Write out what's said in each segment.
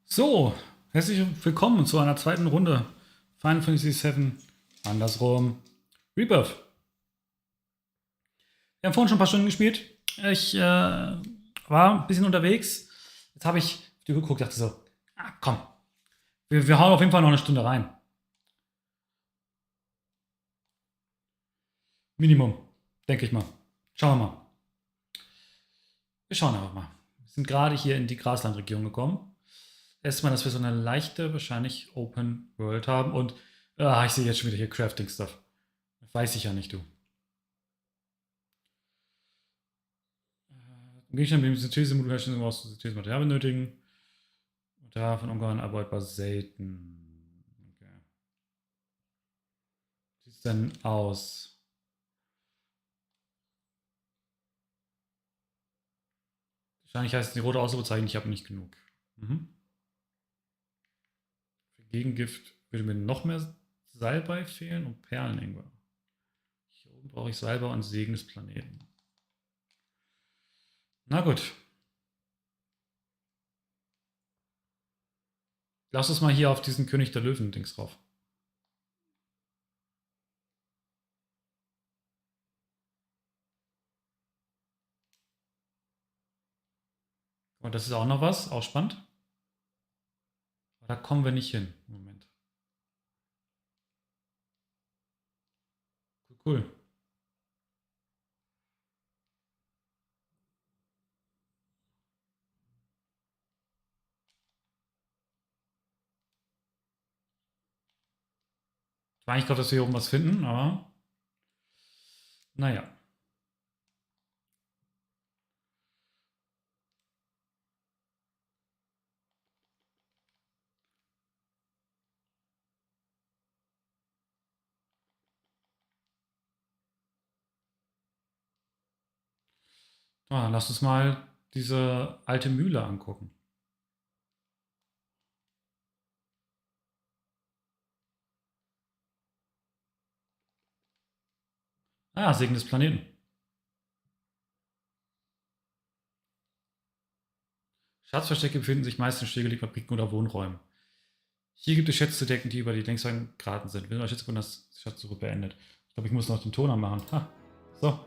So, herzlich willkommen zu einer zweiten Runde Final Fantasy VII, andersrum, Rebirth. Wir haben vorhin schon ein paar Stunden gespielt. Ich war ein bisschen unterwegs. Jetzt habe ich auf die Uhr geguckt und dachte so, komm, wir hauen auf jeden Fall noch eine Stunde rein. Minimum. Denke ich mal. Schauen wir mal. Wir schauen einfach mal. Wir sind gerade hier in die Graslandregion gekommen. Erstmal, dass wir so eine leichte, wahrscheinlich Open World haben. Und ich sehe jetzt schon wieder hier Crafting-Stuff. Weiß ich ja nicht, du. Gegenstand mit dem Synthese-Modul herstellen, du brauchst Synthese-Material benötigen. Und davon ungeheuer erbeutbar selten. Okay. Wie sieht es denn aus? Wahrscheinlich heißt es die rote Ausrufezeichen, ich habe nicht genug. Mhm. Für Gegengift würde mir noch mehr Salbei fehlen und Perleningwer. Hier oben brauche ich Salbei und Segen des Planeten. Na gut. Lass uns mal hier auf diesen König der Löwen-Dings drauf. Und das ist auch noch was, auch spannend. Aber da kommen wir nicht hin im Moment. Cool, cool. Ich war eigentlich gehofft, dass wir hier oben was finden, aber naja. Lass uns mal diese alte Mühle angucken. Segen des Planeten. Schatzverstecke befinden sich meist in stillgelegten Fabriken oder Wohnräumen. Hier gibt es Schätze zu decken, die über die längsten geraten sind. Wenn euch jetzt das Schatzsuche beendet. Ich glaube, ich muss noch den Ton anmachen. Ha. So.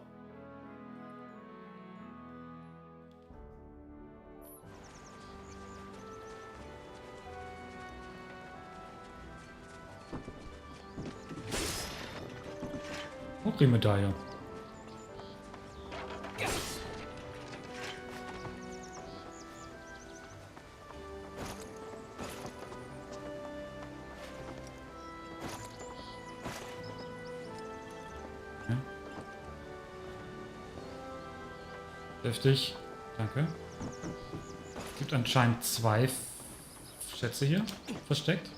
Medaille. Okay. Heftig. Danke. Es gibt anscheinend 2 Schätze hier versteckt.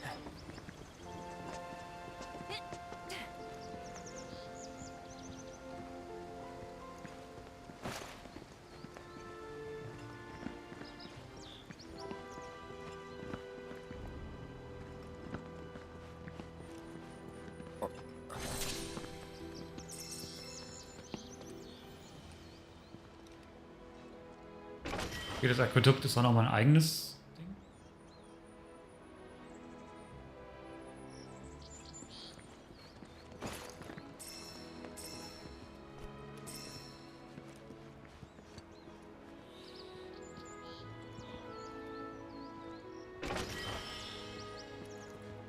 Okay, das Aquädukt ist auch noch mein eigenes Ding.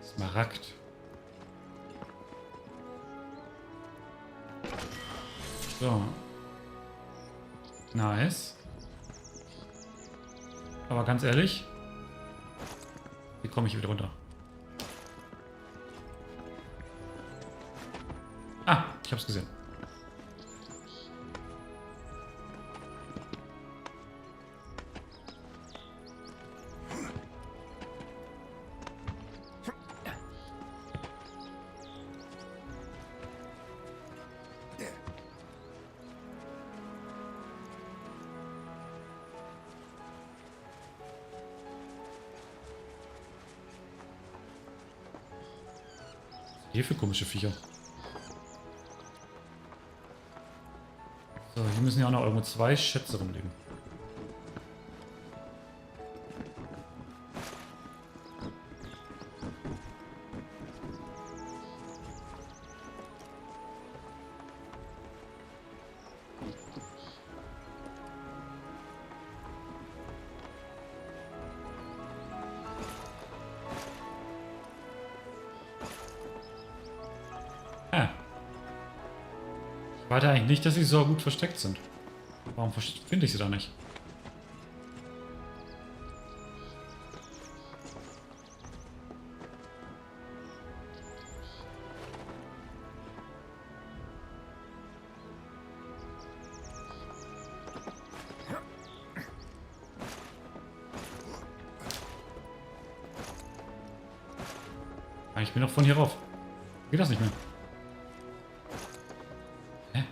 Smaragd. So. Nice. Aber ganz ehrlich, wie komme ich hier wieder runter? Ich hab's gesehen. Hier für komische Viecher. So, hier müssen ja auch noch irgendwo 2 Schätze rumliegen. Ich warte eigentlich nicht, dass sie so gut versteckt sind. Warum finde ich sie da nicht? Ich bin doch von hier rauf. Geht das nicht mehr? Hä?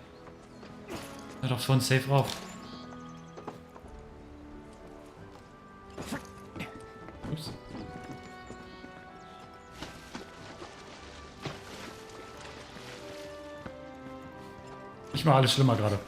Ja, doch von safe rauf. Ups. Ich mache alles schlimmer gerade.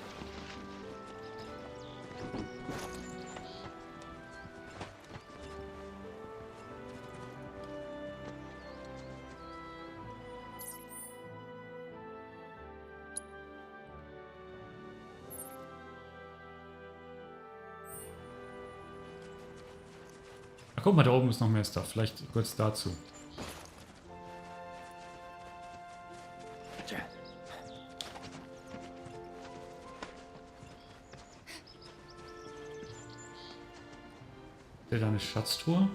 Ach, guck mal, da oben ist noch mehr Stuff. Vielleicht kurz dazu. Ist da eine Schatztruhe?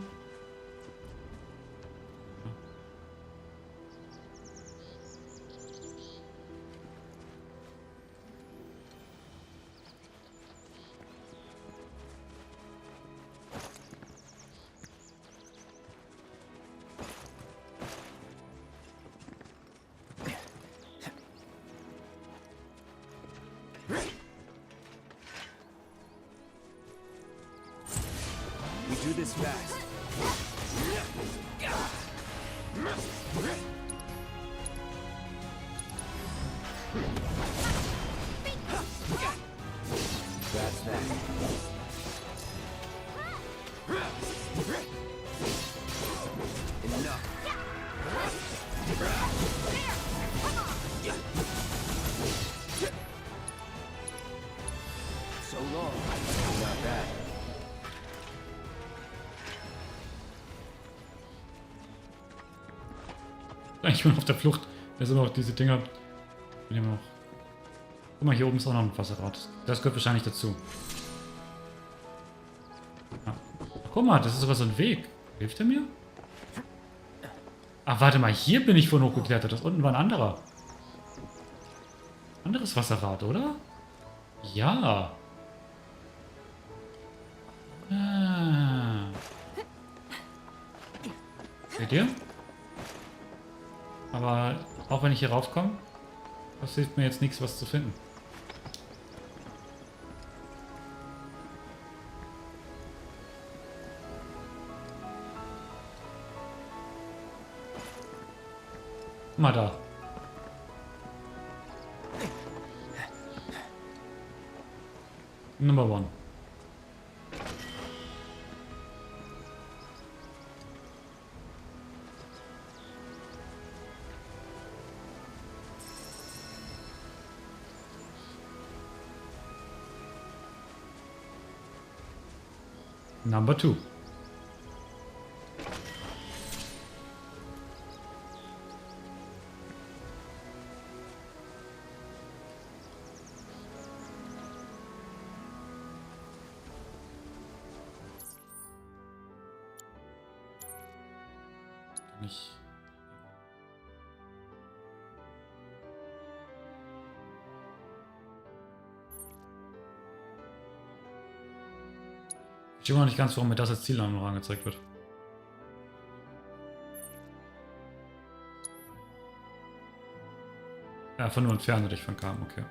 We do this fast. That's that. Enough. So long. Not bad. Ich bin auf der Flucht. Da sind noch diese Dinger. Bin immer noch. Guck mal, hier oben ist auch noch ein Wasserrad. Das gehört wahrscheinlich dazu. Ja. Guck mal, das ist sogar so ein Weg. Hilft er mir? Ach, warte mal, hier bin ich vorhin hochgeklettert. Das unten war ein anderer. Anderes Wasserrad, oder? Ja. Ah. Seht ihr? Aber auch wenn ich hier raufkomme, das hilft mir jetzt nichts, was zu finden. Guck mal da. Number one. Number two. Kann ich... Ich weiß noch nicht ganz, warum mir das als Ziel noch angezeigt wird. Ja, von nur entfernt dich von kam, okay.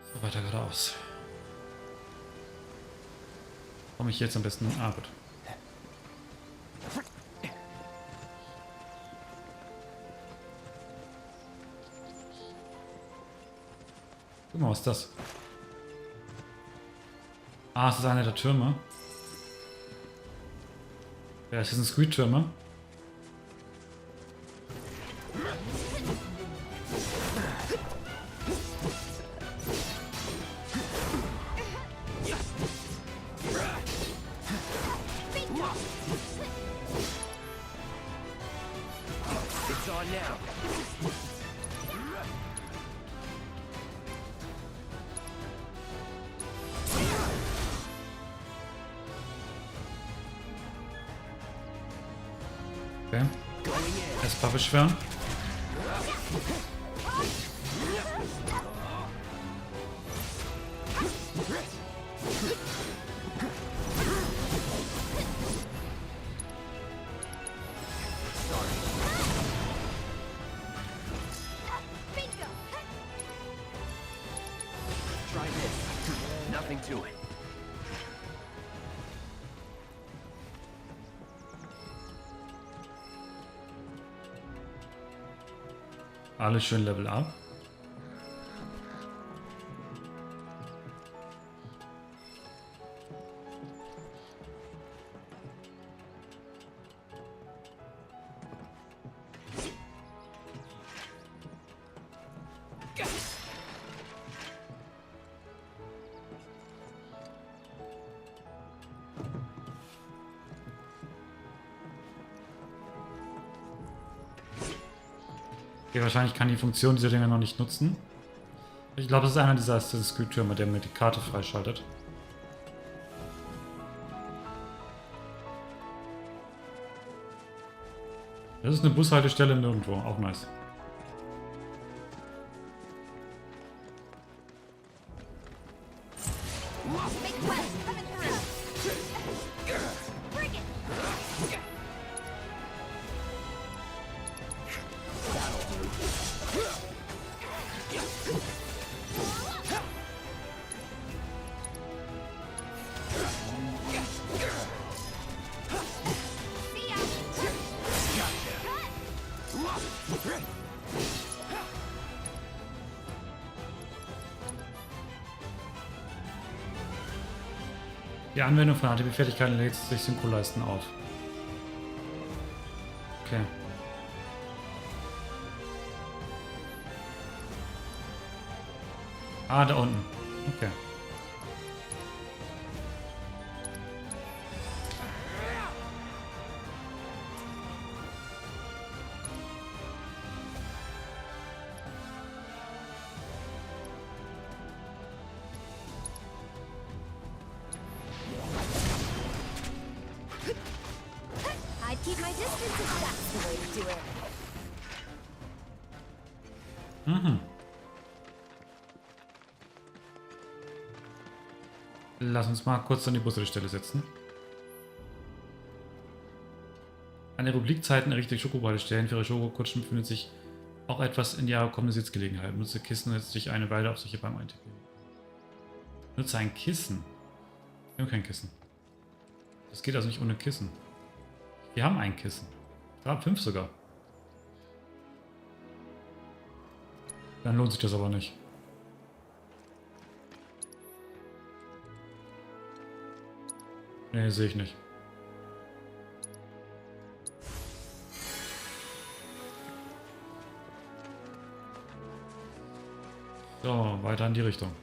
So, weiter geradeaus. Komme ich jetzt am besten? Ah, gut. Guck mal, was ist das? Ah, es ist einer der Türme. Ja, es sind Squid-Türme. It's on now. Okay. Esper beschwören. Try this. Nothing to it. Alles schön Level up. Okay, wahrscheinlich kann die Funktion dieser Dinger noch nicht nutzen. Ich glaube, das ist einer dieser Assassin's Creed Türme, der mir die Karte freischaltet. Das ist eine Bushaltestelle nirgendwo, auch nice. Die Anwendung von ATB-Fertigkeiten lädt sich Synchroleisten auf. Okay. Ah, da unten. Okay. I'd keep my distance if that's the way to do it. Mhm. Lass uns mal kurz an die Bushaltestelle setzen. An der Republikzeiten errichtete Schokohaltestellen für ihre Schokokutschen befindet sich auch etwas in die kommende Sitzgelegenheit. Nutze Kissen und setze dich eine Weile auf solche beim Eintippen. Nutze ein Kissen. Wir haben kein Kissen. Das geht also nicht ohne Kissen. Wir haben ein Kissen. 5 sogar. Dann lohnt sich das aber nicht. Nee, sehe ich nicht. So, weiter in die Richtung.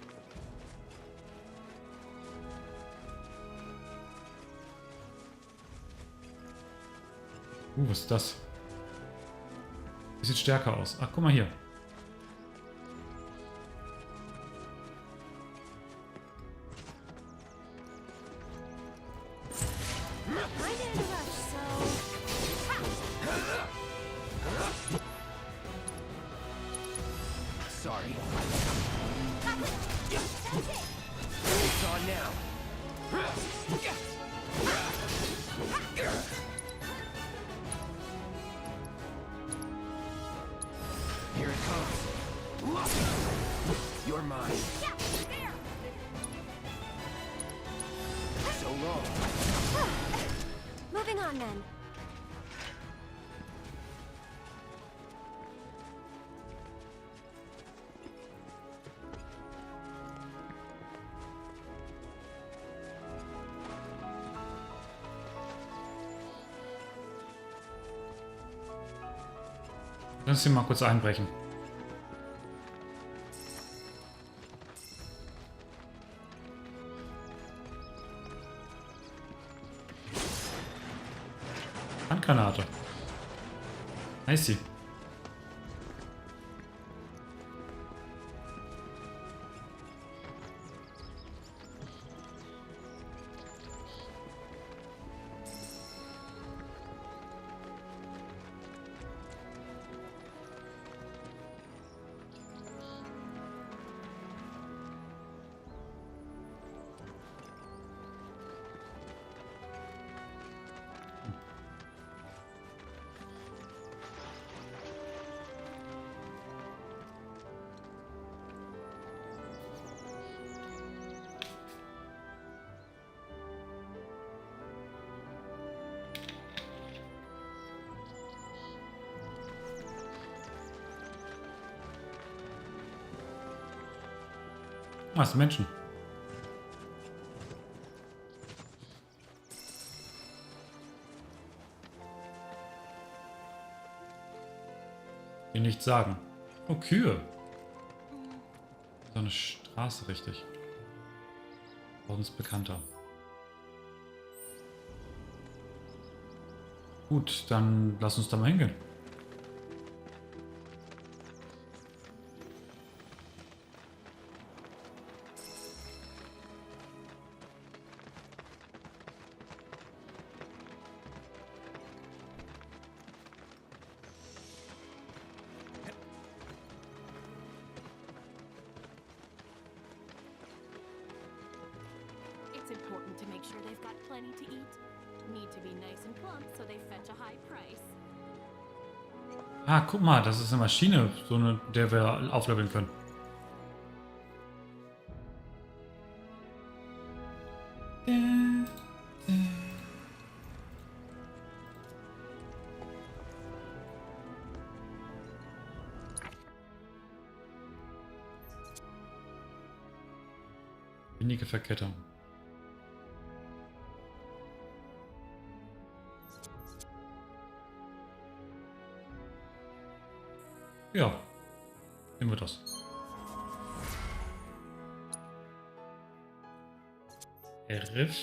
Was ist das? Das sieht stärker aus. Ach, guck mal hier. Sorry. It's on now. Here it comes. You're mine. So long. Moving on then. Lass sie mal kurz einbrechen. Handgranate. Nice. Ah, es sind Menschen. Die nichts sagen. Oh, Kühe. So eine Straße, richtig. Bei uns bekannter. Gut, dann lass uns da mal hingehen. It's important to make sure they've got plenty to eat. Need to be nice and plump so they fetch a high price. Ah, guck mal, das ist eine Maschine, so eine, der wir aufleveln können. Wenige Verkettung. Ja, nehmen wir das. Riff.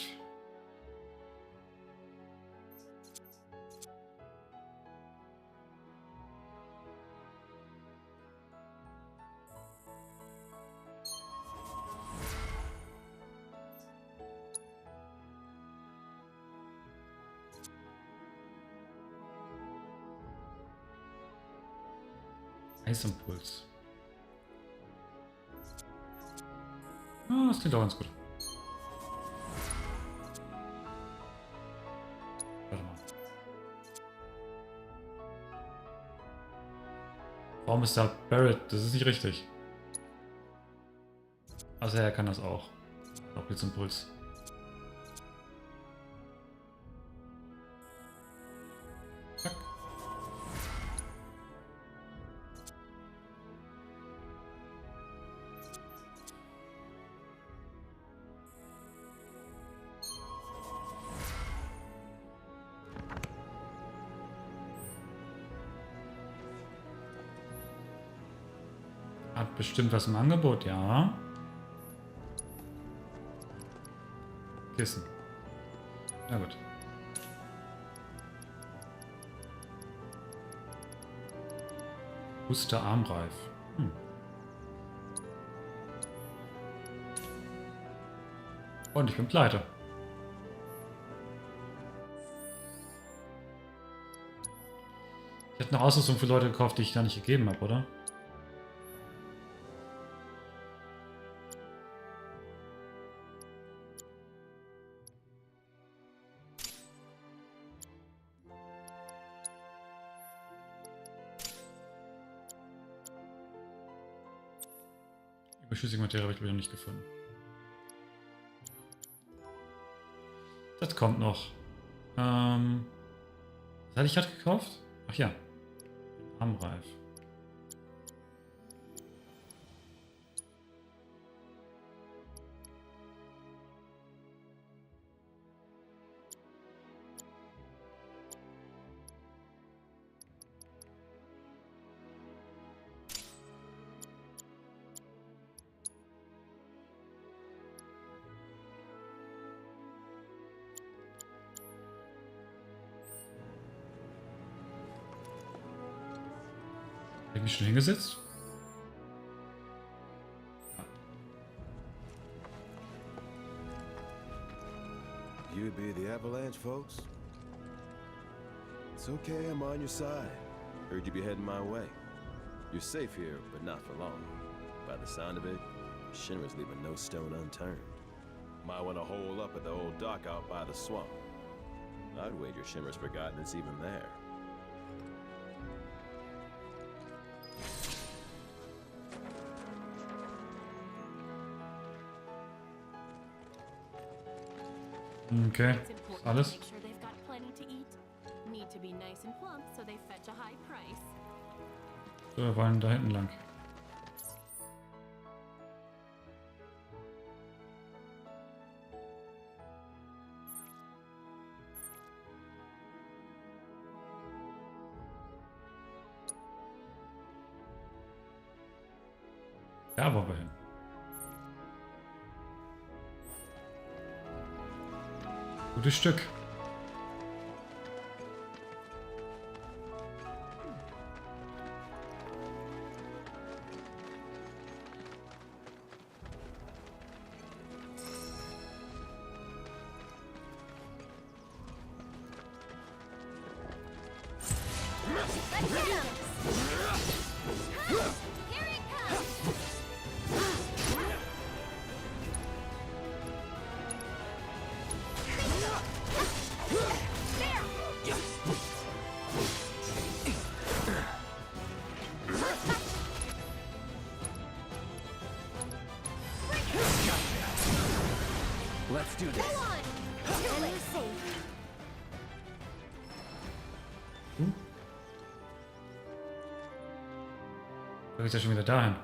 Eisimpuls. Ah, das klingt auch ganz gut. Warte mal. Warum ist da Barrett? Das ist nicht richtig. Also er kann das auch. Auch Blitzimpuls. Zack. Hat bestimmt was im Angebot, ja. Kissen. Na gut. Huster Armreif. Und ich bin pleite. Ich hätte noch Ausrüstung für Leute gekauft, die ich da nicht gegeben habe, oder? Überschüssige Materie habe ich wieder nicht gefunden. Das kommt noch. Was hatte ich gerade gekauft? Ach ja. Armreif. Habe ich mich schon hingesetzt? You'd be the Avalanche, folks? It's okay, I'm on your side. Heard you be heading my way. You're safe here, but not for long. By the sound of it, Shinra's leaving no stone unturned. Might want to hole up at the old dock out by the swamp. I'd wager Shinra's forgotten it's even there. Okay, It's important alles. to make sure they've got plenty to eat. Need to be nice and plump so they fetch a high price. So, wir wollen da hinten lang. Da wollen wir hin. Gutes Stück. Let's get him! Here it comes! Let's do Go this. on! And you're safe. Da geht's ja schon wieder dahin.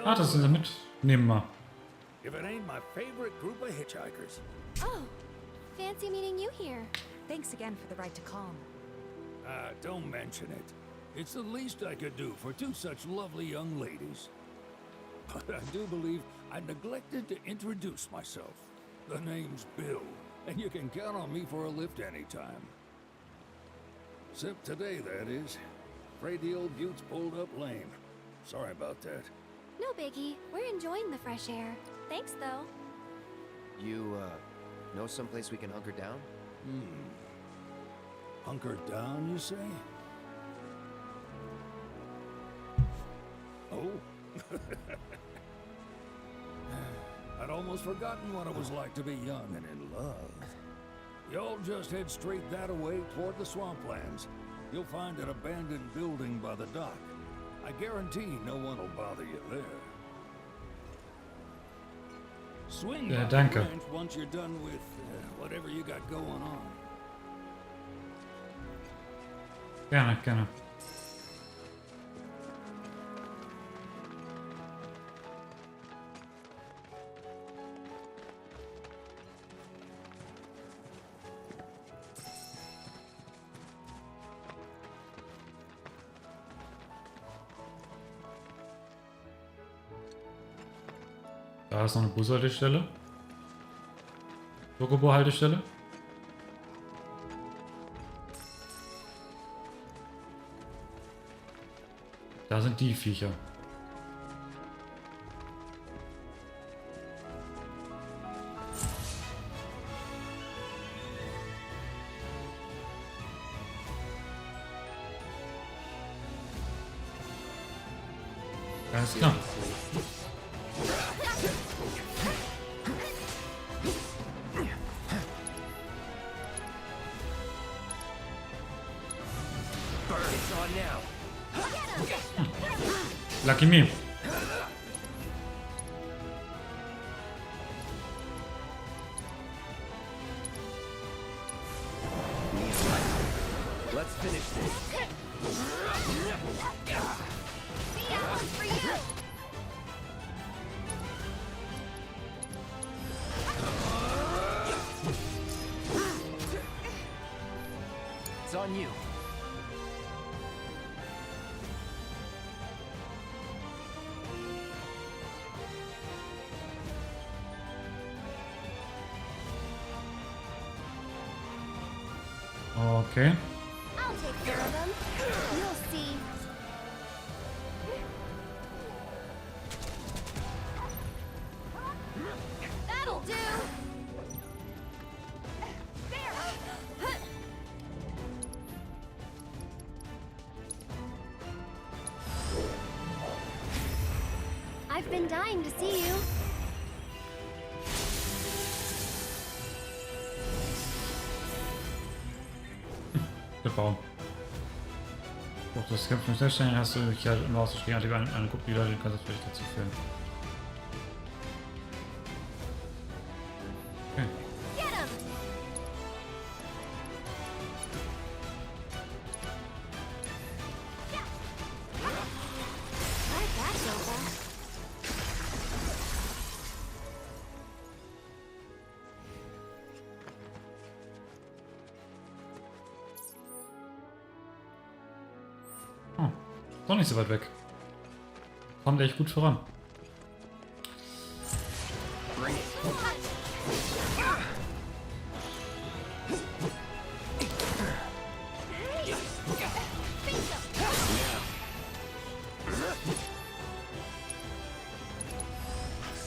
Ah, das sind wir mit. Nehmen wir. If it ain't my favorite group of hitchhikers. Oh, fancy meeting you here. Thanks again for the ride to Calm. Don't mention it. It's the least I could do for two such lovely young ladies. But I do believe I neglected to introduce myself. The name's Bill, and you can count on me for a lift anytime. Except today, that is. Afraid the old bute's pulled up lame. Sorry about that. No biggie. We're enjoying the fresh air. Thanks, though. You, know someplace we can hunker down? Hunker down, you say? Oh? I'd almost forgotten what it was like to be young and in love. Y'all just head straight that away toward the swamplands. You'll find an abandoned building by the dock. I guarantee no one will bother you there. Swing by the danke. ranch once you're done with whatever you got going on. Gerne, gerne. Da ist noch eine Bushaltestelle. Chocobo-Haltestelle. Da sind die Viecher. Alles klar. It's on now. Lucky me. Let's finish this. See, that one's for you. It's on you. Okay. I'll take care of them. You'll see. That'll do. There. I've been dying to see you. Der Baum. Doch, das Kämpfen schnell stellen hast du dich halt immer ausgeschrieben, eine Gruppe, die Leute, die kannst du vielleicht dazu führen. Okay. Get him! Like that, Nova. Oh, doch nicht so weit weg. Kommt echt gut voran.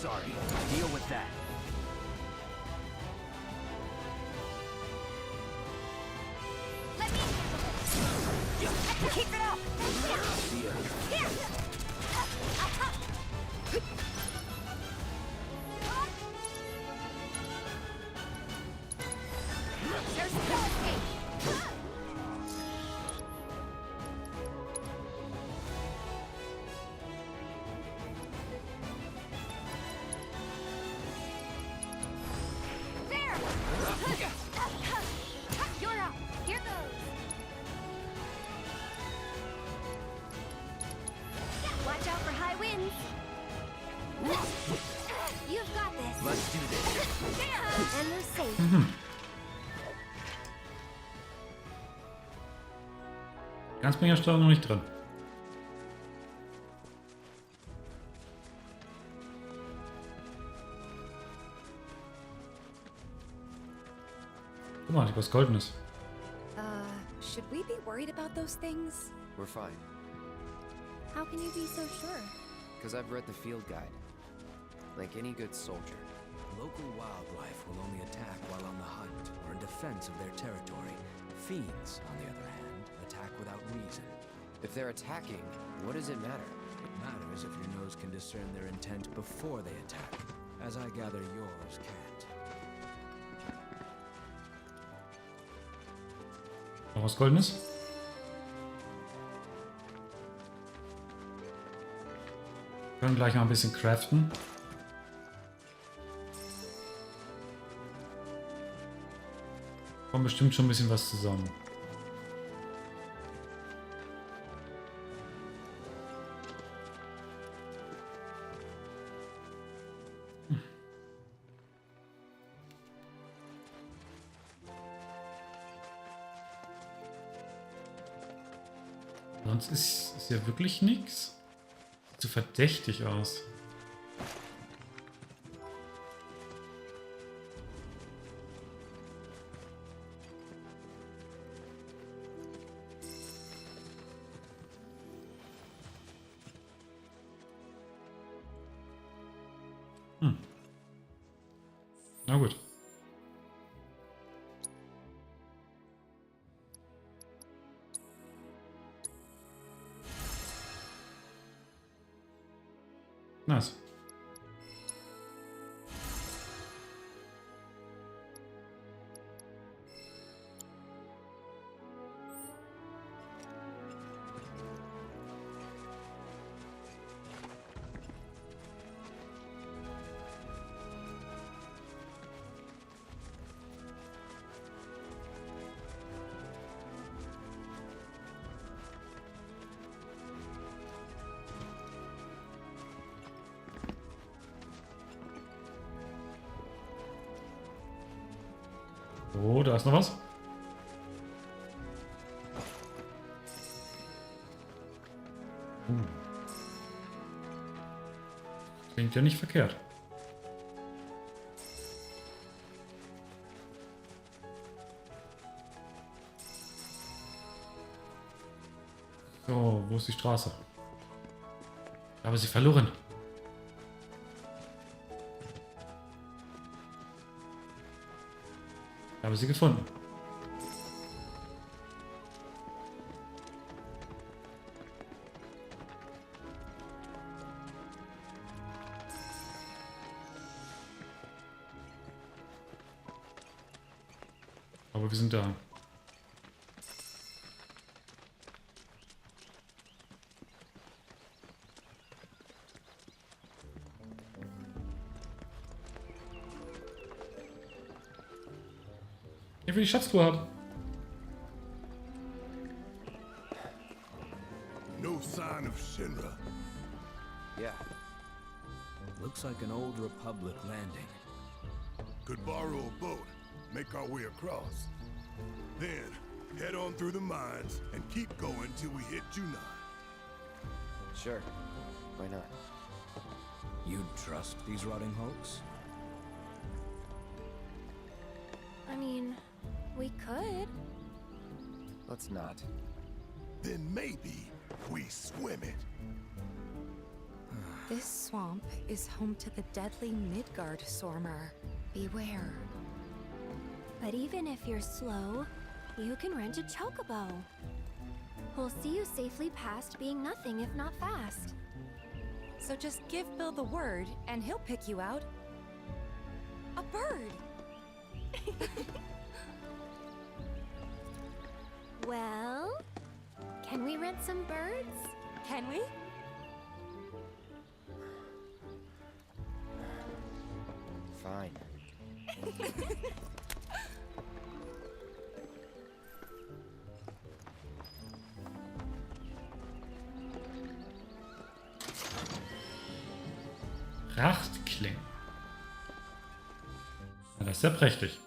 Sorry, deal with that. Let me handle it. Keep it up. Here. There's no escape. There. You're up. Here goes. Watch out for high winds. You've got this. Let's do this. And we're safe. Ganzbringersteuerung noch nicht drin. Guck mal, ich was Goldenes. Should we be worried about those things? We're fine, How can you be so sure? because I've read the field guide. Like any good soldier. Local wildlife will only attack while on the hunt or in defense of their territory. Fiends, on the other hand, attack without reason. If they're attacking, what does it matter? It matters if your nose can discern their intent before they attack, as I gather yours can't. Noch was Goldenes? Wir können gleich mal ein bisschen craften. Kommt bestimmt schon ein bisschen was zusammen. Sonst ist ja wirklich nichts. Sieht so verdächtig aus. Na gut. Nice. Oh, da ist noch was. Klingt ja nicht verkehrt. So, wo ist die Straße? Ich habe sie verloren. Ich habe sie gefunden. Aber wir sind da. Ich will die Schatztruhe haben. No sign of Shinra. Yeah. Looks like an old Republic landing. Could borrow a boat, make our way across. Then, head on through the mines and keep going till we hit Junon. Sure. Why not? You'd trust these rotting hulks? I mean, we could. Let's not. Then maybe we swim it. This swamp is home to the deadly Midgard Sormer. Beware. But even if you're slow, you can rent a chocobo. We'll see you safely past being nothing if not fast. So just give Bill the word, and he'll pick you out. A bird! Well, can we rent some birds? Can we? Fine. Prachtklingen. Ja, das ist ja prächtig.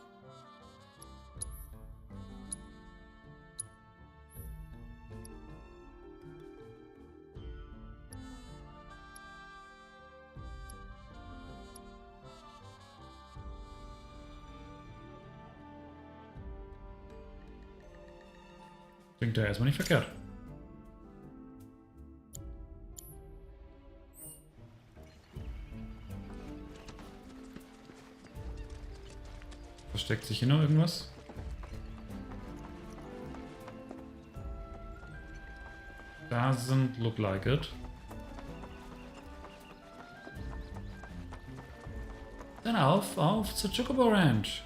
Klingt ja erstmal nicht verkehrt. Versteckt sich hier noch irgendwas? Doesn't look like it. Dann auf zur Chocobo Ranch.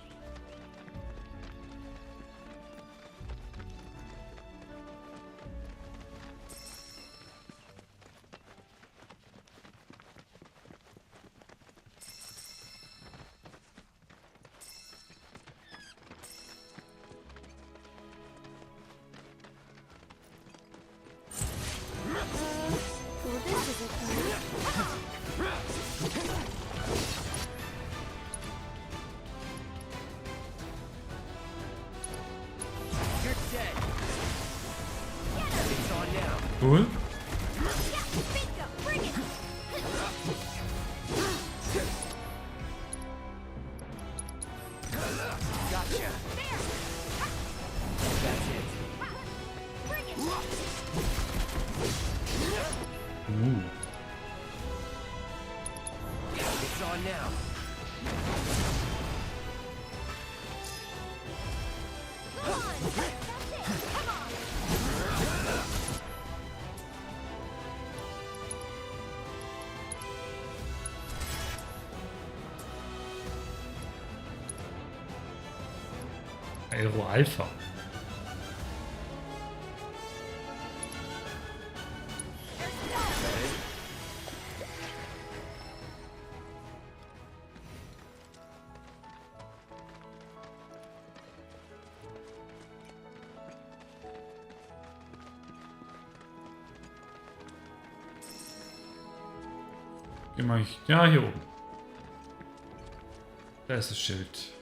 Well, this is a You're dead. It's on now. Cool. bingo! Bring it! Gotcha. That's it. Bring it! Ooh. It's on now. Come on! That's it! Come on! Aero Alpha. Wie mache ich? Ja, hier oben. Da ist das Schild.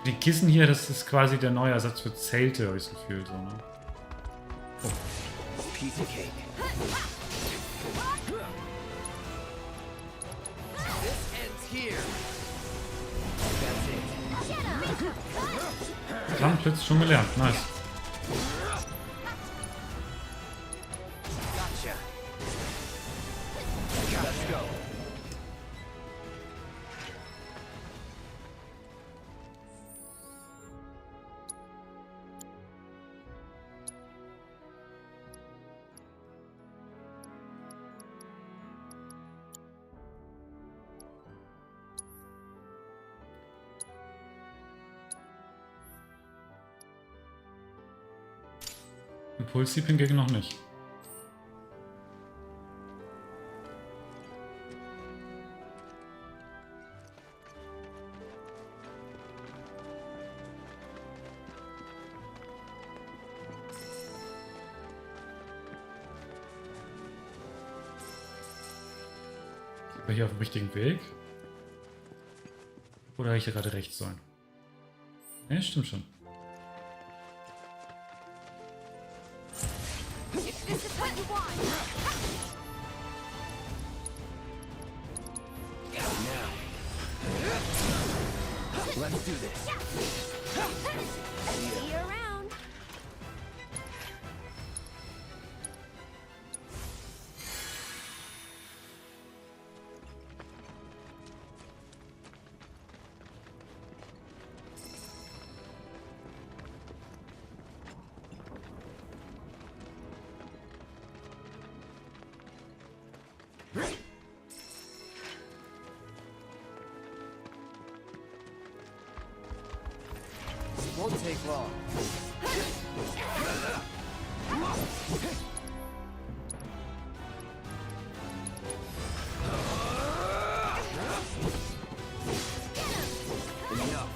Die Kissen hier, das ist quasi der neue Ersatz für Zelte, habe ich das Gefühl. So, ne? Piece of cake. This ends here. That's it. Flammenblitz schon gelernt, nice. Gotcha. Let's go. Impulshieb hingegen noch nicht. Sind wir hier auf dem richtigen Weg? Oder hätte ich hier gerade rechts sollen? Ne, stimmt schon. If this is what you want. Let's do this. See you around. Won't take long. Enough.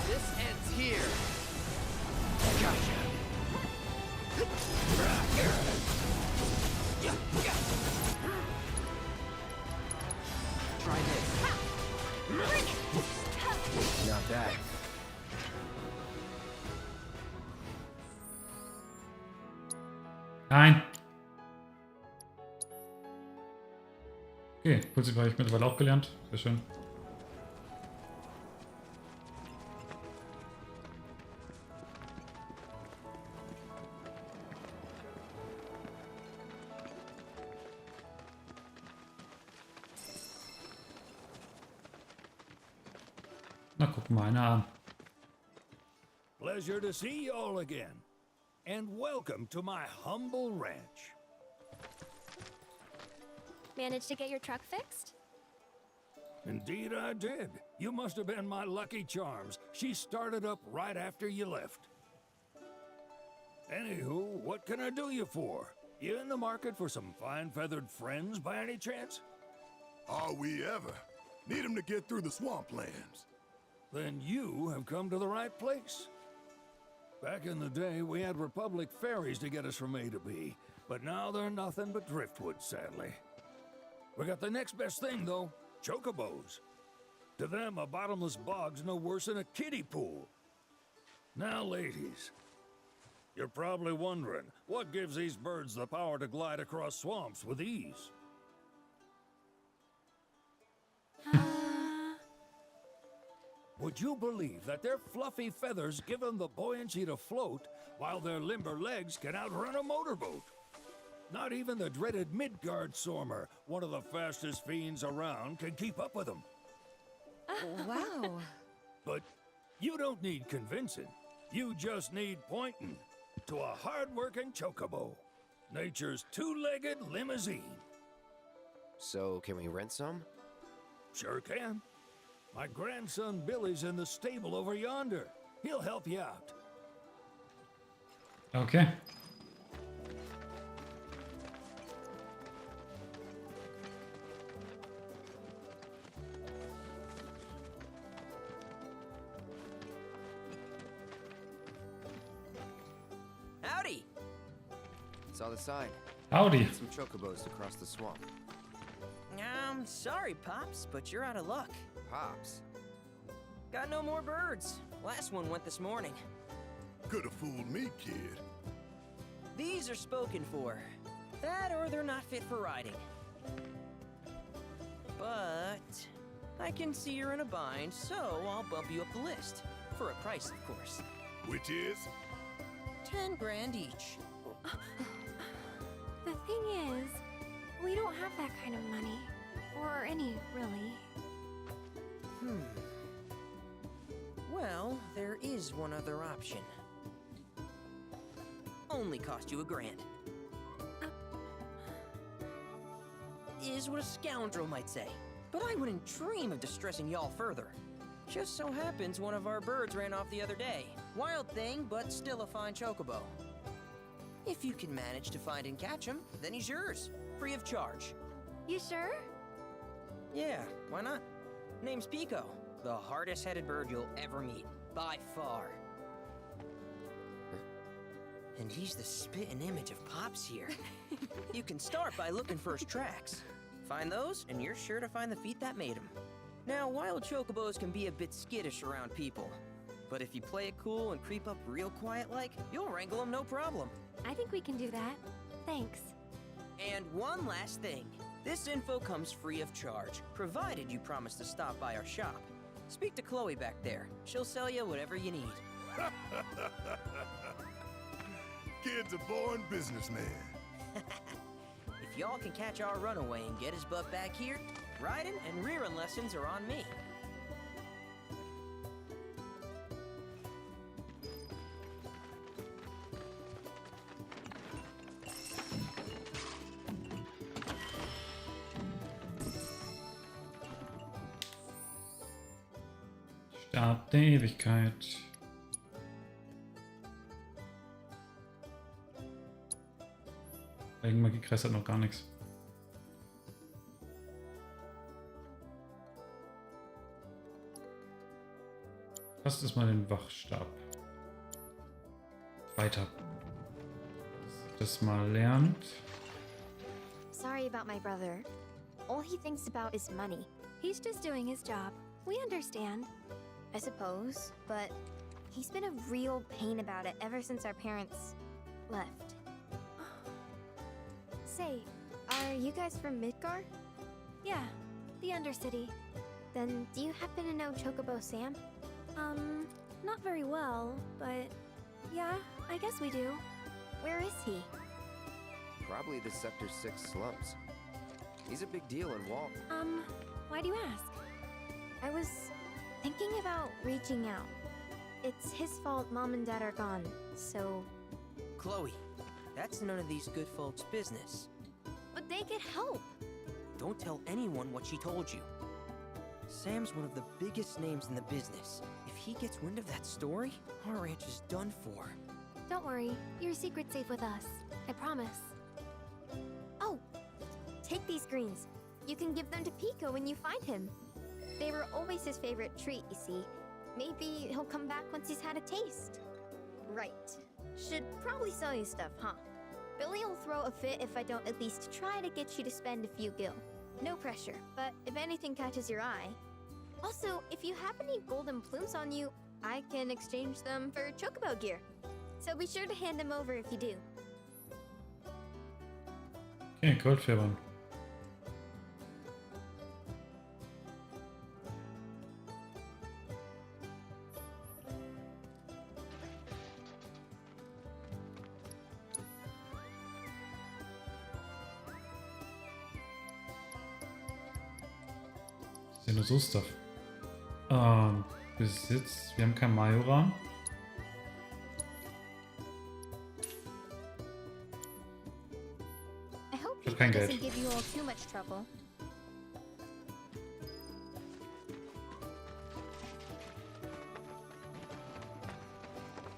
This ends here. Gotcha. Try this. Not bad. Nein! Okay, Prinzip habe ich mittlerweile auch gelernt. Sehr schön. Na, guck mal einer an. Pleasure to see you all again. And welcome to my humble ranch. Managed to get your truck fixed? Indeed I did. You must have been my lucky charms. She started up right after you left. Anywho, what can I do you for? You in the market for some fine-feathered friends by any chance? Are we ever? Need him to get through the swamplands. Then you have come to the right place. Back in the day, we had Republic ferries to get us from A to B, but now they're nothing but driftwood, sadly. We got the next best thing, though, chocobos. To them, a bottomless bog's no worse than a kiddie pool. Now, ladies, you're probably wondering, what gives these birds the power to glide across swamps with ease? Would you believe that their fluffy feathers give them the buoyancy to float, while their limber legs can outrun a motorboat? Not even the dreaded Midgard Sormer, one of the fastest fiends around, can keep up with them. Wow. But you don't need convincing. You just need pointing to a hard-working chocobo. Nature's two-legged limousine. So, can we rent some? Sure can. My grandson Billy's in the stable over yonder. He'll help you out. Okay. Howdy! Saw the sign. Howdy. Some chocobos to cross the swamp. Sorry, Pops, but you're out of luck. Pops. Got no more birds. Last one went this morning. Could have fooled me, kid. These are spoken for. That or they're not fit for riding. But I can see you're in a bind, so I'll bump you up the list. For a price, of course. Which is? 10 grand each. The thing is, we don't have that kind of money. Or any, really. Well, there is one other option. Only cost you $1 grand. Is what a scoundrel might say. But I wouldn't dream of distressing y'all further. Just so happens one of our birds ran off the other day. Wild thing, but still a fine chocobo. If you can manage to find and catch him, then he's yours. Free of charge. You sure? Yeah, why not? Name's Pico. The hardest-headed bird you'll ever meet. By far. And he's the spitting image of Pops here. You can start by looking for his tracks. Find those, and you're sure to find the feet that made him. Now, wild chocobos can be a bit skittish around people. But if you play it cool and creep up real quiet-like, you'll wrangle them no problem. I think we can do that. Thanks. And one last thing. This info comes free of charge, provided you promise to stop by our shop. Speak to Chloe back there. She'll sell you whatever you need. Kid's a born businessman. If y'all can catch our runaway and get his butt back here, riding and rearing lessons are on me. Stab der Ewigkeit. Irgendwann gekreist hat noch gar nichts. Lasst es mal den Wachstab. Weiter. Das mal lernt. Sorry about my brother. All he thinks about is money. He's just doing his job. We understand. I suppose, but he's been a real pain about it ever since our parents left. Say, are you guys from Midgar? Yeah, the Undercity. Then do you happen to know Chocobo Sam? Not very well, but yeah, I guess we do. Where is he? Probably the Sector 6 slums. He's a big deal in Walt. Why do you ask? I was thinking about reaching out. It's his fault Mom and Dad are gone, so... Chloe, that's none of these good folks' business. But they get help! Don't tell anyone what she told you. Sam's one of the biggest names in the business. If he gets wind of that story, our ranch is done for. Don't worry, your secret's safe with us. I promise. Oh! Take these greens. You can give them to Pico when you find him. They were always his favorite treat, you see. Maybe he'll come back once he's had a taste. Right. Should probably sell you stuff, huh? Billy will throw a fit if I don't at least try to get you to spend a few gil. No pressure, but if anything catches your eye... Also, if you have any golden plumes on you, I can exchange them for chocobo gear. So be sure to hand them over if you do. Okay, Goldfedern. Das ist ja nur so Stuff. Besitz. Wir haben kein Majoran. I hope Ich hab Pico kein Geld. doesn't give you all too much trouble.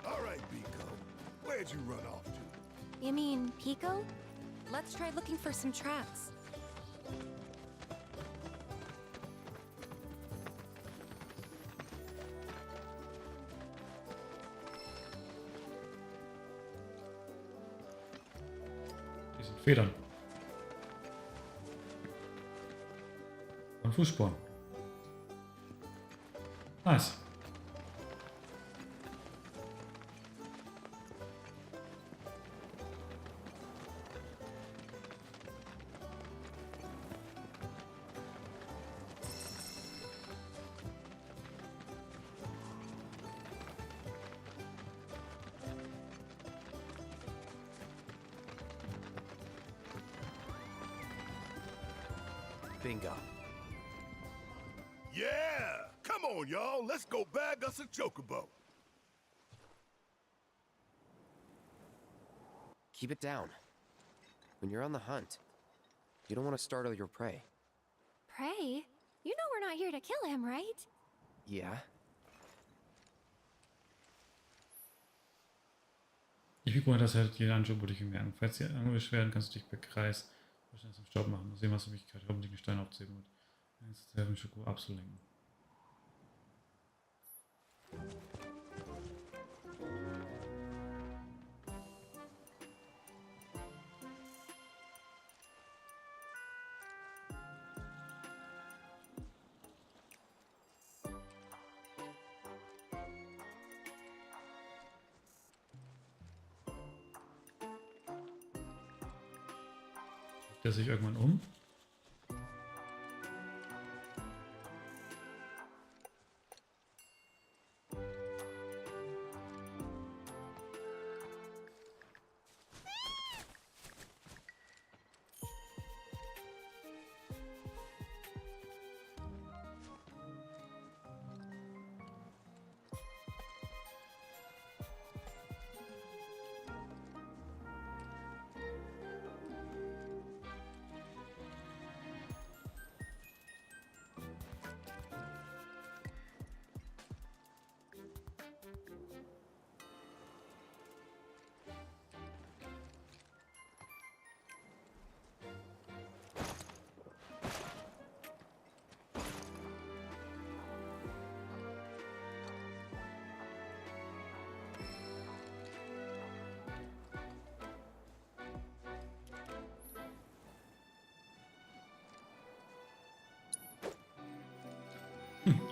All right, Pico. Where'd you run off to? You mean Pico? Let's try looking for some tracks. Die sind Federn. Und Fußspuren. Nice. Bingo. Yeah! Come on, y'all. Let's go bag us a chocobo. Keep it down. When you're on the hunt, you don't want to startle your prey. Pray? You know we're not here to kill him, right? Yeah? Die Figur unterhält jede Anschub dich merken. Falls sie angewischt werden, kannst du dich per Kreis schnell zum Staub machen. Mal sehen, was die Möglichkeit haben, den Stein aufzuheben und zu helfen, Figur abzulenken. Der sich irgendwann um.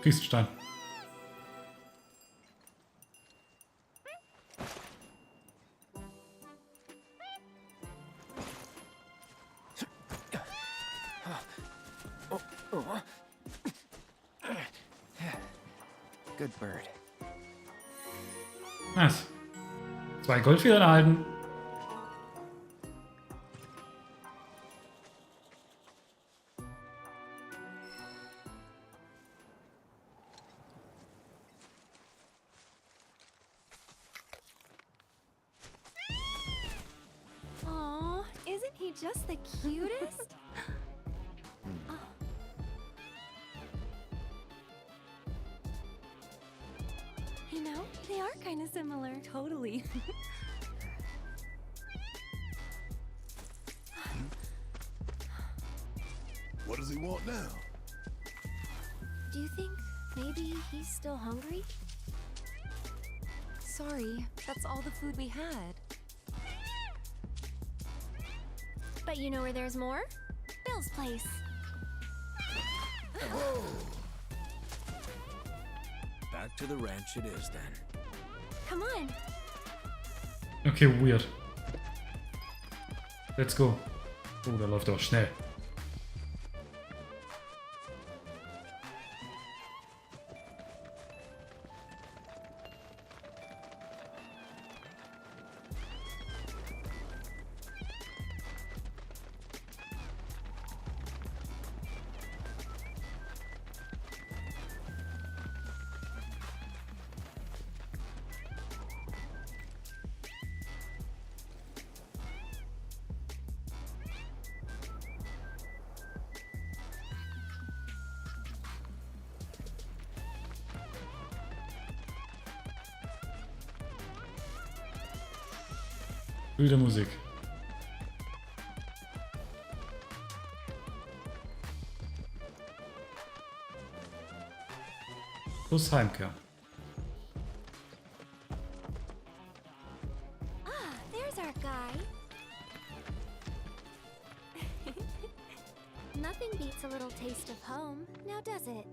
Riesenstein. Good bird. Nice. 2 Goldfedern erhalten. Aw, isn't he just the cutest? Oh. You know, they are kind of similar. Totally. What does he want now? Do you think maybe he's still hungry? Sorry, that's all the food we had. But you know where there's more? Bill's place. Back to the ranch it is then. Come on. Okay, weird. Let's go. Oh, da läuft er auch schnell. Wilde Musik. Plus Heimkehr. Ah, there's our guy. Nothing beats a little taste of home, now does it?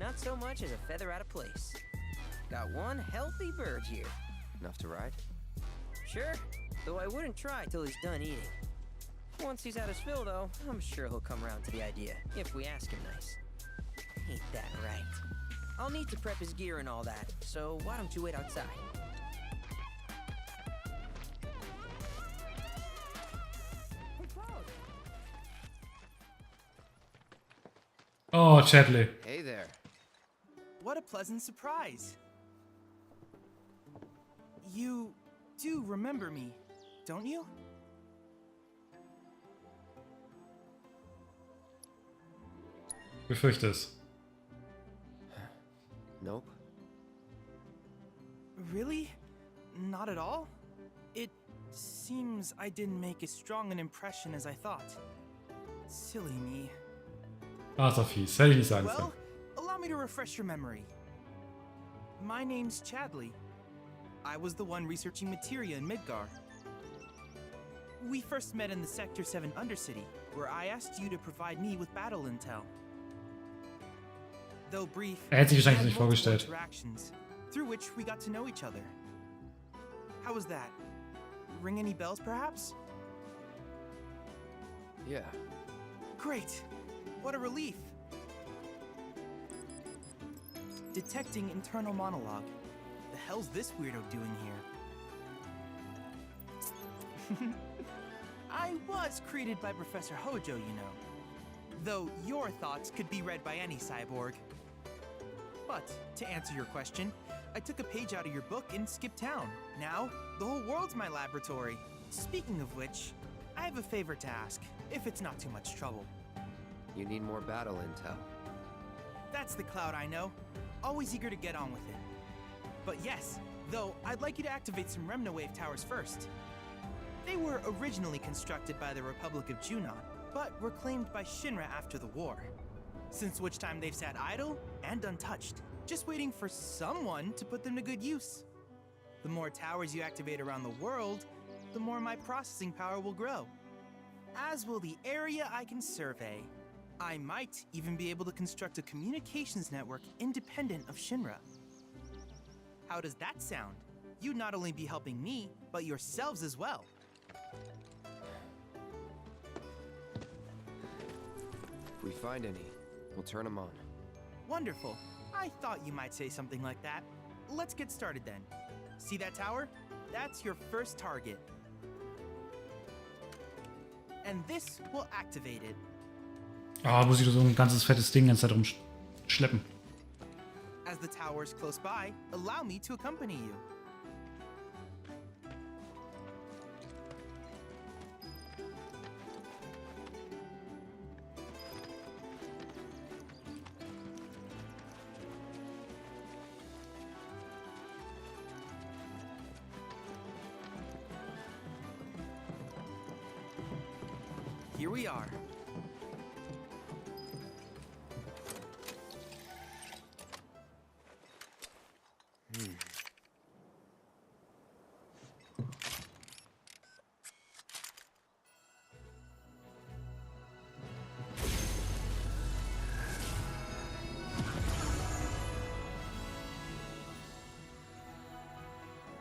Not so much as a feather out of place. Got one healthy bird here. Enough to ride? Sure, though I wouldn't try till he's done eating. Once he's had his fill, though, I'm sure he'll come around to the idea, if we ask him nice. Ain't that right? I'll need to prep his gear and all that, so why don't you wait outside? Oh, Chadley. Hey there. What a pleasant surprise. You do remember me, don't you? Befürchte es. Nope. Really? Not at all? It seems I didn't make as strong an impression as I thought. Silly me. Fies. Hätte ich nicht sagen Well, können. allow me to refresh your memory. My name's Chadley. I was the one researching materia in Midgar. We first met in the Sector 7 Undercity, where I asked you to provide me with battle intel. Though brief, Er hätte sich we wahrscheinlich had nicht multiple vorgestellt. interactions through which we got to know each other. How was that? Ring any bells, perhaps? Yeah. Great! What a relief! Detecting internal monologue. The hell's this weirdo doing here? I was created by Professor Hojo, you know. Though your thoughts could be read by any cyborg. But, to answer your question, I took a page out of your book and skipped town. Now, the whole world's my laboratory. Speaking of which, I have a favor to ask, if it's not too much trouble. You need more battle intel. That's the Cloud I know. Always eager to get on with it. But yes, though, I'd like you to activate some Remnawave towers first. They were originally constructed by the Republic of Junon, but were claimed by Shinra after the war. Since which time they've sat idle and untouched, just waiting for someone to put them to good use. The more towers you activate around the world, the more my processing power will grow. As will the area I can survey. I might even be able to construct a communications network independent of Shinra. How does that sound? You'd not only be helping me, but yourselves as well. If we find any, we'll turn them on. Wonderful. I thought you might say something like that. Let's get started then. See that tower? That's your first target. And this will activate it. Ah, muss ich so ein ganzes fettes Ding ganz da drum schleppen. As the tower is close by, allow me to accompany you. Here we are.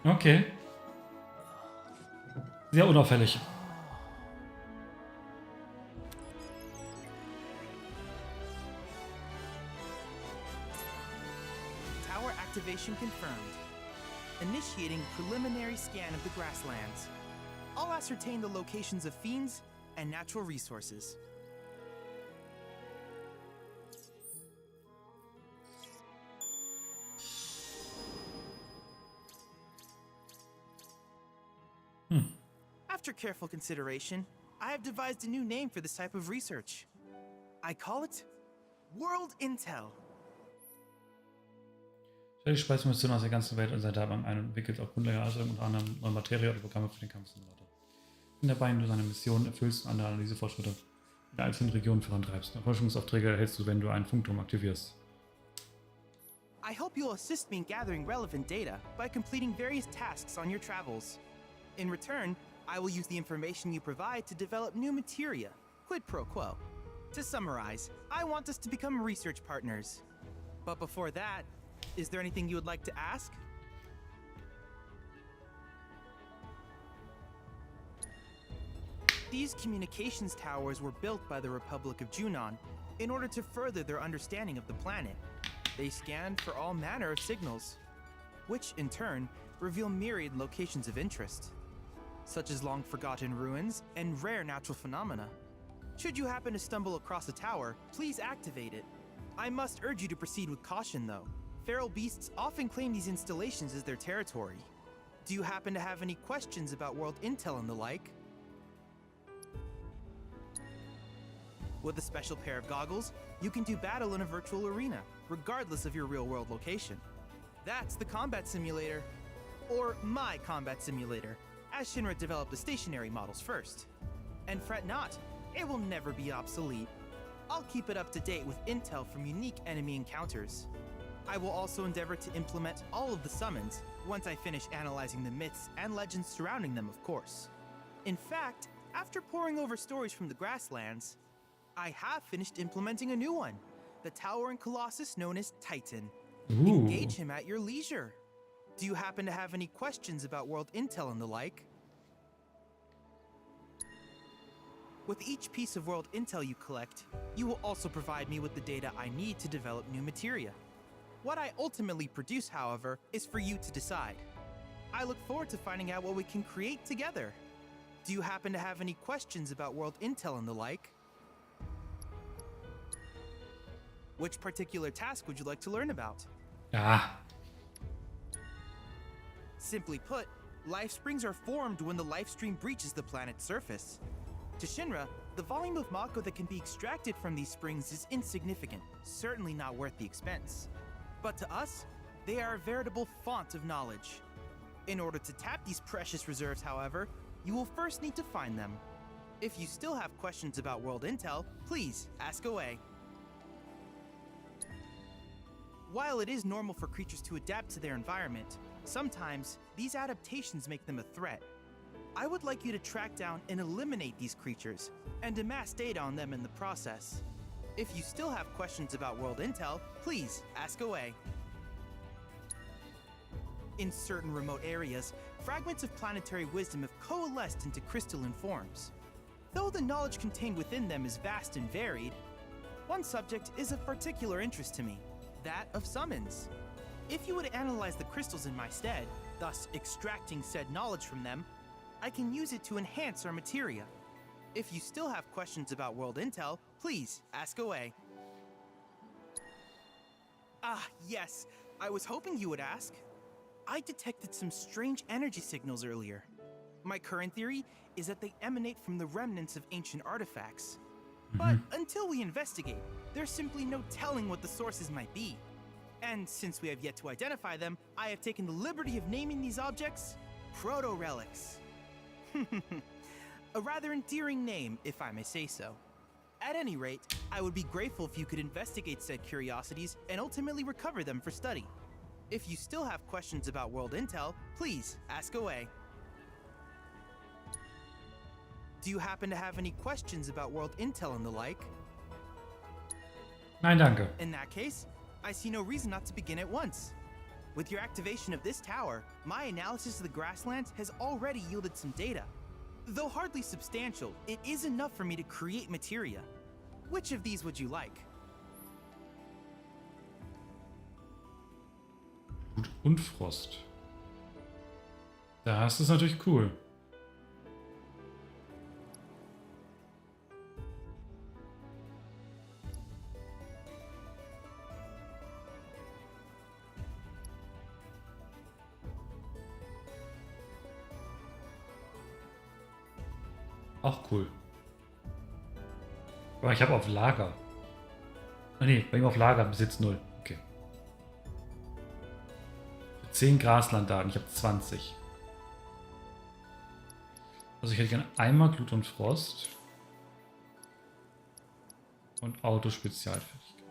Okay. Sehr unauffällig. Tower activation confirmed. Initiating preliminary scan of the grasslands. I'll ascertain the locations of fiends and natural resources. After careful consideration, I have devised a new name for this type of research. I call it World Intel. Stell die Speisemission aus der ganzen Welt und seid dabei ein und entwickelt auf Grundlage der Ausstellung unter anderem neue Materie oder Programme für den Kampfsimulator. Bin dabei, wenn du deine Mission erfüllst und andere Analysefortschritte in der einzelnen Region vorantreibst. Forschungsaufträge erhältst du, wenn du einen Funkturm aktivierst. I hope you'll assist me in gathering relevant data by completing various tasks on your travels. In return, I will use the information you provide to develop new materia, quid pro quo. To summarize, I want us to become research partners. But before that, is there anything you would like to ask? These communications towers were built by the Republic of Junon in order to further their understanding of the planet. They scanned for all manner of signals, which in turn reveal myriad locations of interest, such as long-forgotten ruins and rare natural phenomena. Should you happen to stumble across a tower, please activate it. I must urge you to proceed with caution, though. Feral beasts often claim these installations as their territory. Do you happen to have any questions about world intel and the like? With a special pair of goggles, you can do battle in a virtual arena, regardless of your real-world location. That's the combat simulator. Or my combat simulator, as Shinra developed the stationary models first. And fret not, it will never be obsolete. I'll keep it up to date with intel from unique enemy encounters. I will also endeavor to implement all of the summons, once I finish analyzing the myths and legends surrounding them, of course. In fact, after poring over stories from the grasslands, I have finished implementing a new one, the towering colossus known as Titan. Ooh. Engage him at your leisure. Do you happen to have any questions about world intel and the like? With each piece of world intel you collect, you will also provide me with the data I need to develop new materia. What I ultimately produce, however, is for you to decide. I look forward to finding out what we can create together. Do you happen to have any questions about world intel and the like? Which particular task would you like to learn about? Ah. Simply put, life springs are formed when the life stream breaches the planet's surface. To Shinra, the volume of Mako that can be extracted from these springs is insignificant, certainly not worth the expense. But to us, they are a veritable font of knowledge. In order to tap these precious reserves, however, you will first need to find them. If you still have questions about world intel, please ask away. While it is normal for creatures to adapt to their environment, sometimes these adaptations make them a threat. I would like you to track down and eliminate these creatures, and amass data on them in the process. If you still have questions about world intel, please ask away. In certain remote areas, fragments of planetary wisdom have coalesced into crystalline forms. Though the knowledge contained within them is vast and varied, one subject is of particular interest to me, that of summons. If you would analyze the crystals in my stead, thus extracting said knowledge from them, I can use it to enhance our materia. If you still have questions about world intel, please ask away. Ah, yes, I was hoping you would ask. I detected some strange energy signals earlier. My current theory is that they emanate from the remnants of ancient artifacts. But until we investigate, there's simply no telling what the sources might be. And since we have yet to identify them, I have taken the liberty of naming these objects proto-relics. A rather endearing name, if I may say so. At any rate, I would be grateful if you could investigate said curiosities and ultimately recover them for study. If you still have questions about world intel, please ask away. Do you happen to have any questions about world intel and the like? Nein, danke. In that case, I see no reason not to begin at once. With your activation of this tower, my analysis of the grasslands has already yielded some data. Though hardly substantial, it is enough for me to create materia. Which of these would you like? Blut und Frost. Das ist natürlich cool. Auch cool. Aber ich habe auf Lager. Ah ne, bei ihm auf Lager Besitz 0. Okay. 10 Graslanddaten, ich habe 20. Also ich hätte gerne einmal Glut und Frost. Und Autospezialfertigkeit.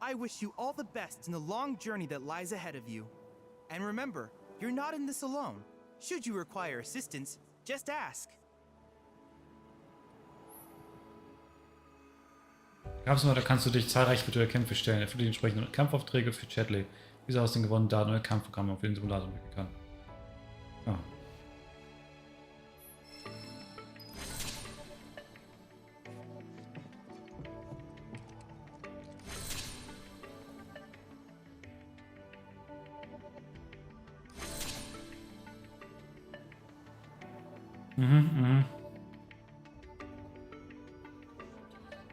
I wish you all the best in the long journey that lies ahead of you. And remember, you're not in this alone. Should you require assistance, just ask. Da kannst du dich zahlreich virtuelle Kämpfe stellen. Erfülle die entsprechenden Kampfaufträge für Chatley. Diese aus den gewonnenen Daten neue Kampfprogramme auf den Simulator entwickeln kann. Ah.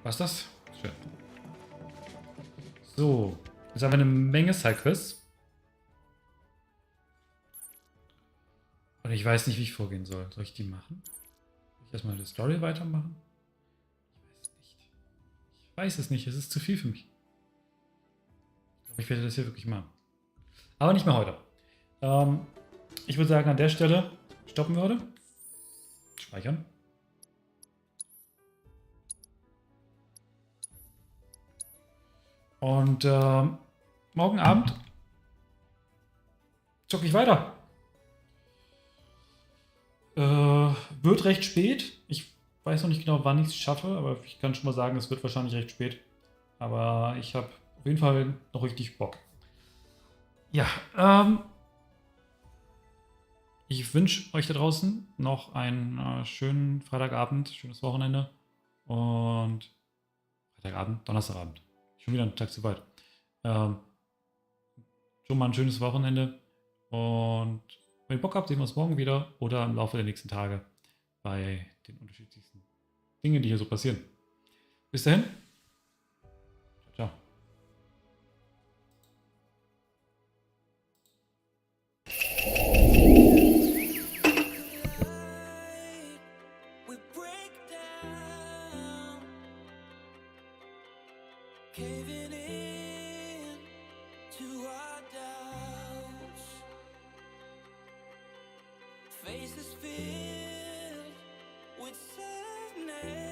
Was ist das? Schön. So, jetzt haben wir eine Menge Sidequests. Und ich weiß nicht, wie ich vorgehen soll. Soll ich die machen? Soll ich erstmal die Story weitermachen? Ich weiß es nicht. Es ist zu viel für mich. Ich glaube, ich werde das hier wirklich machen. Aber nicht mehr heute. Ich würde sagen, an der Stelle stoppen wir heute. Speichern. Und morgen Abend zocke ich weiter. Wird recht spät. Ich weiß noch nicht genau, wann ich es schaffe, aber ich kann schon mal sagen, es wird wahrscheinlich recht spät. Aber ich habe auf jeden Fall noch richtig Bock. Ja, ich wünsche euch da draußen noch einen schönen Freitagabend, schönes Wochenende und Freitagabend, Donnerstagabend. Schon wieder ein Tag zu weit. Schon mal ein schönes Wochenende und wenn ihr Bock habt, sehen wir uns morgen wieder oder im Laufe der nächsten Tage bei den unterschiedlichsten Dingen, die hier so passieren. Bis dahin. Ciao, ciao. We break down, caving in to our doubts. Faces filled with sadness.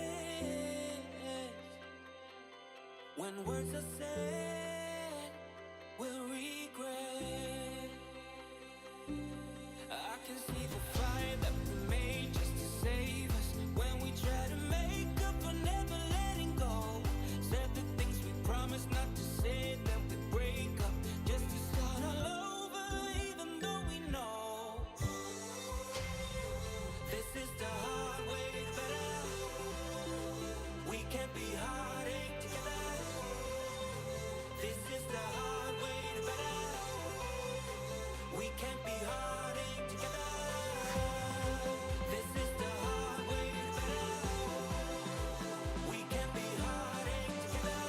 When words are said, we'll regret. I can see the fire that we made just to save us. When we try to make up for never letting go. Said the things we promised not to say, then we break up just to start all over, even though we know this is the hard way to better. We can't be heartache together. This is the hard way to better. We can't be heartache together. This is the hard way to better. We can't be heartache together.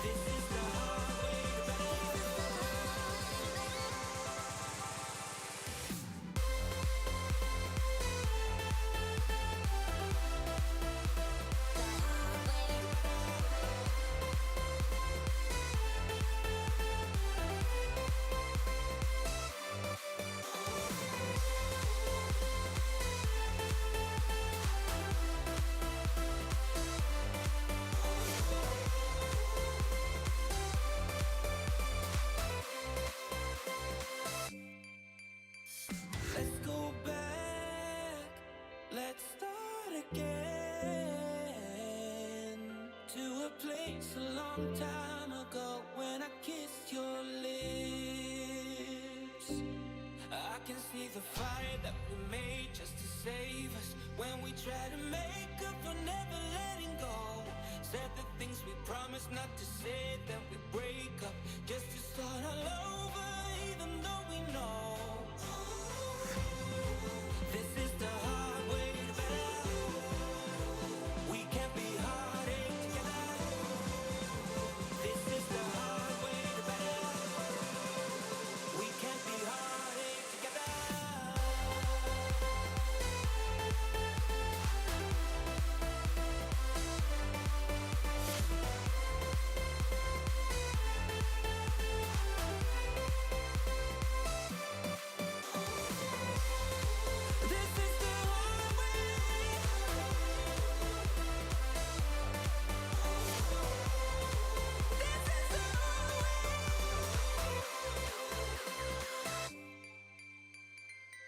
This is the hard way to better. Let's go back, let's start again to a place a long time ago when I kissed your lips. I can see the fire that we made just to save us when we try to make up for never letting go. Said the things we promised not to say, then we break up just to start all over.